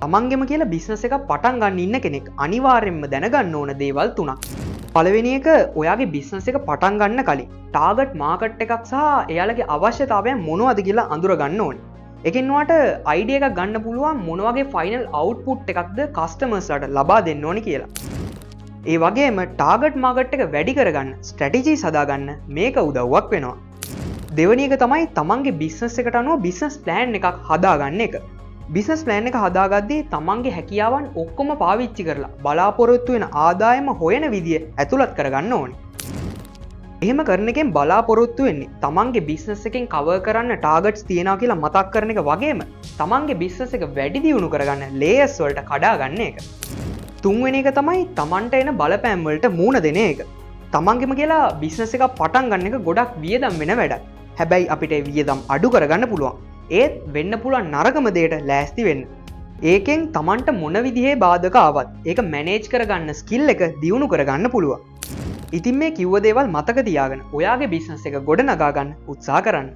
තමන්ගෙම කියලා බිස්නස් එකක් පටන් ගන්න ඉන්න කෙනෙක් අනිවාර්යෙන්ම දැනගන්න ඕන දේවල් 3ක්. පළවෙනි එක ඔයාගේ බිස්නස් එක පටන් ගන්න කලින් ටාගට් මාකට් එකක් සහ එයාලගේ අවශ්‍යතාවයන් මොනවද කියලා අඳුර ගන්න ඕනේ. ඒකෙන් ඔයාට අයිඩියා එකක් ගන්න පුළුවන් මොන වගේ ෆයිනල් අවුට්පුට් එකක්ද කස්ටමර්ස්ලාට ලබා දෙන්න ඕනේ කියලා. ඒ වගේම ටාගට් මාකට් එක වැඩි කරගන්න ස්ට්‍රැටජිස් හදාගන්න මේක උදව්වක් වෙනවා. දෙවෙනි එක තමයි තමන්ගේ බිස්නස් එකට අනුව බිස්නස් ප්ලෑන් එකක් හදාගන්න එක. බිස්නස් ප්ලෑන් එක හදාගද්දී තමන්ගේ හැකියාවන් ඔක්කොම පාවිච්චි කරලා බලාපොරොත්තු වෙන ආදායම හොයන විදිය ඇතුළත් කරගන්න ඕනේ. එහෙම කරන එකෙන් බලාපොරොත්තු වෙන්නේ තමන්ගේ බිස්නස් එකෙන් කවර් කරන්න ටාගට්ස් තියනවා කියලා මතක් කරන එක වගේම තමන්ගේ බිස්නස් එක වැඩි දියුණු කරගන්න ලේයර්ස් වලට කඩා ගන්න එක. තුන්වෙනි එක තමයි තමන්ට එන බලපෑම් වලට මූණ දෙන එක. තමන්ගෙම කියලා බිස්නස් එකක් පටන් ගන්න එක ගොඩක් වියදම් වෙන වැඩක්. හැබැයි අපිට වියදම් අඩු කරගන්න පුළුවන්. ඒත් වෙන්න පුළුවන් නරකම දෙයට ලෑස්ති වෙන්න. ඒකෙන් තමන්ට මොන විදිහේ බාධක ආවත් ඒක මැනේජ් කරගන්න ස්කිල් එක දියුණු කරගන්න පුළුවන්. ඉතින් මේ කිව්ව දේවල් මතක තියාගෙන ඔයාගේ බිස්නස් එක ගොඩනගා ගන්න උත්සාහ කරන්න.